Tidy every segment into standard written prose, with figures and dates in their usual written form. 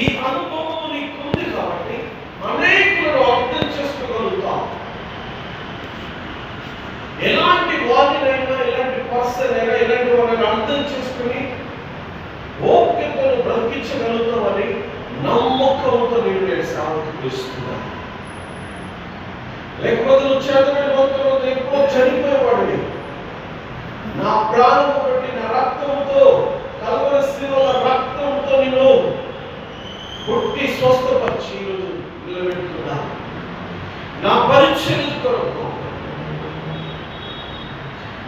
ఈ అనుభవం నీకు ఉంది కాబట్టి అనేకులను అర్థం చేసుకోగలుగుతాం. ఎలాంటి వారినైనా, ఎలాంటి పర్సన్ అయినా, ఇలాంటి వాళ్ళని అర్థం చేసుకుని ఓపికను బ్రతికించగలుగుతామని నమ్మకంతో నేను సేవకు ఇస్తున్నాను. లేకపోతే నువ్వు చేతనైన భక్తులతో ఎప్పుడో చనిపోయేవాడిని. నా ప్రాణము బట్టి, నా రక్తంతో, కల్వరి శిలువ రక్తంతో నిన్ను పుట్టి స్వస్థపరిచి ఈరోజు నిలబెట్టుకున్నా. నా పరిచర్య కొరకు,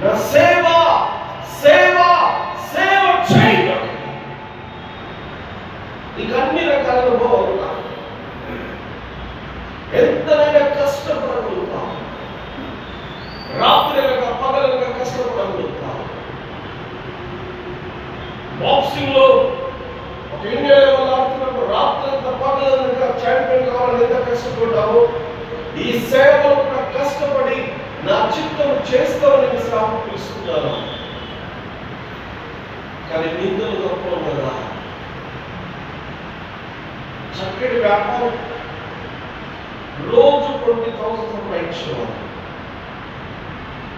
నా సేవ సేవ సేవ చేయడం, నీకు అన్ని రకాల అనుభవాలు ఉన్నాయి. ఎంతైనా కష్టపడగలుగుతాం, రాత్రిగా పగలగా కష్టపడగలుగుతాం. బాక్సింగ్ లో ఒక ఇండియా లెవెల్ ఆడుతున్నప్పుడు రాత్రంతా పగలగా ఛాంపియన్ కావాలని ఎంత కష్టపడ్డావో, ఈ సేవలో కూడా కష్టపడి నా చిత్తం చేస్తామని నేను శ్రాపం పిలుస్తున్నాను. కానీ నిందలు తప్పవు కదా. చక్కటి వ్యాపారం, రోజు 20,000 సంపాదించేవాడు.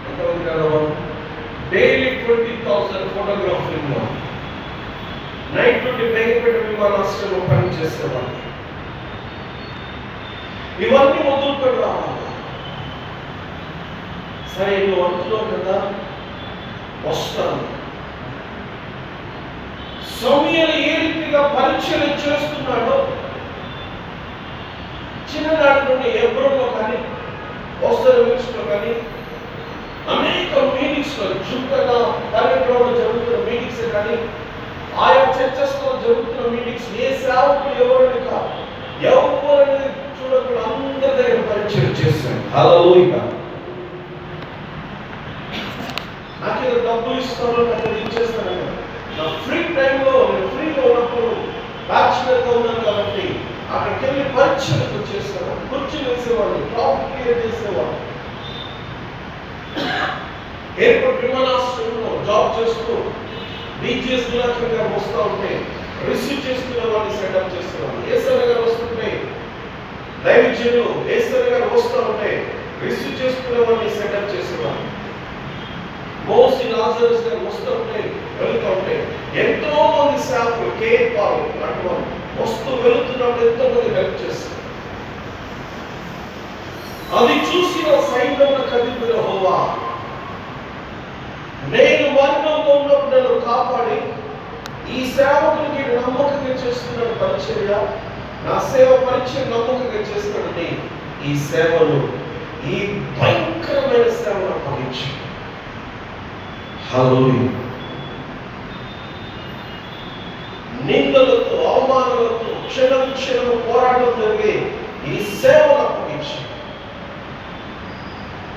ఎంతమంది కదా? డైలీ 20,000 ఫోటోగ్రాఫింగ్, నైట్ నుండి బేగపేట విమానాశ్రయంలో పనిచేసేవాడు. ఇవన్నీ మొదలుపెట్టి రావాలి. సరే, నువ్వు అంటున్నావు కదా, వస్తాను. సమయాలు ఏ రీతిగా పరిచయం చేస్తున్నాడో, చిన్ననాటి నుండి ఎబ్రోన్లో కానీ, ఓస్టర్విల్స్లో కానీ, అనేక మీటింగ్స్లో, జుంకగా పర్యటనలో జరుగుతున్న మీటింగ్స్ కానీ, ఆయా చర్చస్లో జరుగుతున్న మీటింగ్స్, ఏ సేవకులు ఎవరిని కాదు, ఎవరిని చూడకుండా అందరి దగ్గర పరిచయం చేశాను. హల్లెలూయా. నాకేదో డబ్బులు ఇస్తాను, నాకు ఇచ్చేస్తాను. నా ఫ్రీ టైంలో, నేను ఫ్రీగా ఉన్నప్పుడు బ్యాచులర్గా ఉన్నాను కాబట్టి అక్కడికి వెళ్ళి పరిచయం చేసేవాడు, కుర్చీ వేసేవాడు, టాపిక్ క్లియర్ చేసేవాడు. ఎయిర్పోర్ట్ విమానాశ్రయంలో జాబ్ చేస్తూ బీజీఎస్ దినాకర్ గారు వస్తూ ఉంటే రిసీవ్ చేసుకునే వాళ్ళని సెటప్ చేసేవాడు. ఏసర్ గారు వస్తుంటే, దైవజనులు ఏసర్ గారు వస్తూ ఉంటే రిసీవ్ చేసుకునే వాళ్ళని సెటప్ చేసేవాడు. మోసి లాజరస్ గారు వస్తూ ఉంటే, వెళ్తూ ఉంటే ఎంతో మంది సేవకులు, కేపాలు అటువంటి వస్తూ వెళుతున్నప్పుడు ఎంతో మంది హెల్ప్ చేస్తారు. అది చూసిన సైన్యంలో కదిలిన యెహోవా, నేను మరణంలో ఉన్నప్పుడు నన్ను కాపాడి ఈ సేవకునికి నమ్మకంగా చేస్తున్నాడు పరిచర్య, నా సేవ పరిచయం నమ్మకంగా చేస్తున్నాడని ఈ సేవలు, ఈ భయంకరమైన సేవను అప్పగించి. హల్లెలూయా. నిందలతో, అవమానాలతో క్షణం క్షణం పోరాటం జరిగే ఈ సేవను అప్పగించి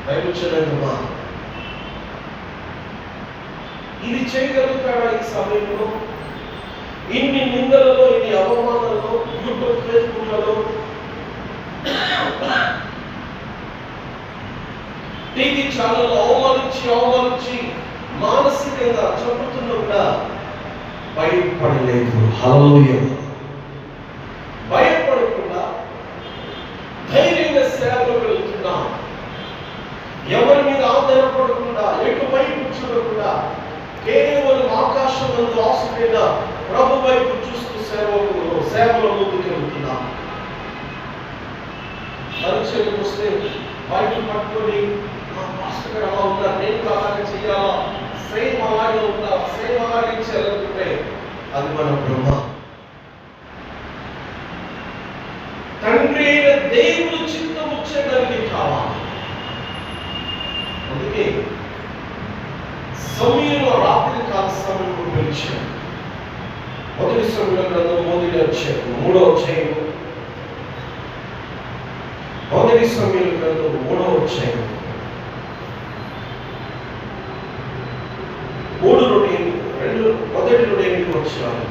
దైవజనుడమ్మా, ఇది చేయగలుగుతాడా ఈ సమయంలో? ఇన్ని నిందలలో, ఇన్ని అవమానాలలో, యూట్యూబ్ ఫేస్బుక్లలో, టీవీ ఛానల్లో అవమానించి మానసికంగా చంపుతున్నా కూడా భయపడలేదు. హల్లెలూయా. భయపడకుండా ధైర్యంగా సేవలో వెళుతున్నా, ఎవరి మీద ఆధారపడకుండా, ఎటువైపు చూడకుండా, కేవలం ఆకాశం నందు ఆశపడిన ప్రభు వైపు చూస్తూ సేవలో ముందుకెళ్తున్నా. పరిచయం వస్తే బైబిల్ పట్టుకొని, మా పాస్టర్ గారు అలా ఉన్నారు, నేను కూడా అలాగే చేయాలా, సేమ్ అలాగే ఉందా, సేమ్ అలాగే చేయాలనుకుంటే అది మన బ్రహ్మ. తండ్రి అయిన దేవుడు చిత్తం వచ్చేదానికి కావాలి. అందుకే సమయంలో రాత్రి కాల సమయంలో పిలిచాడు. మొదటి సమయంలో గ్రంథం మొదటి అధ్యాయం 3వ అధ్యాయం, మొదటి సమయంలో గ్రంథం 3వ అధ్యాయం 3 నుండి 2 మొదటి నుండి 8 వచ్చారు.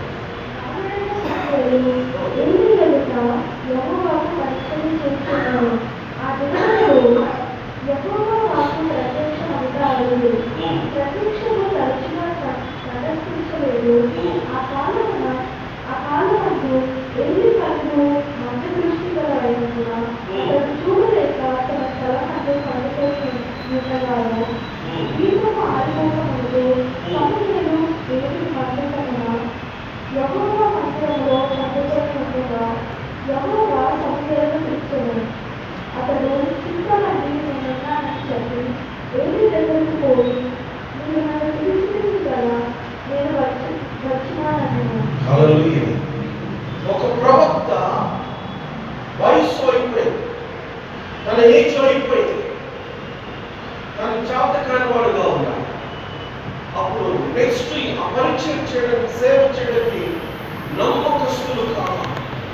ఆ కాలమందు అతడు చింతమంది నేనున్నానని చెప్పి ఏలీ దగ్గరకు పోయి, మీరు నన్ను పిలిచినది కదా, నేను వచ్చినానని. హల్లెలూయా. ఒక ప్రవక్త వయసు అయిపోయింది, తన ఏజ్ అయిపోయింది,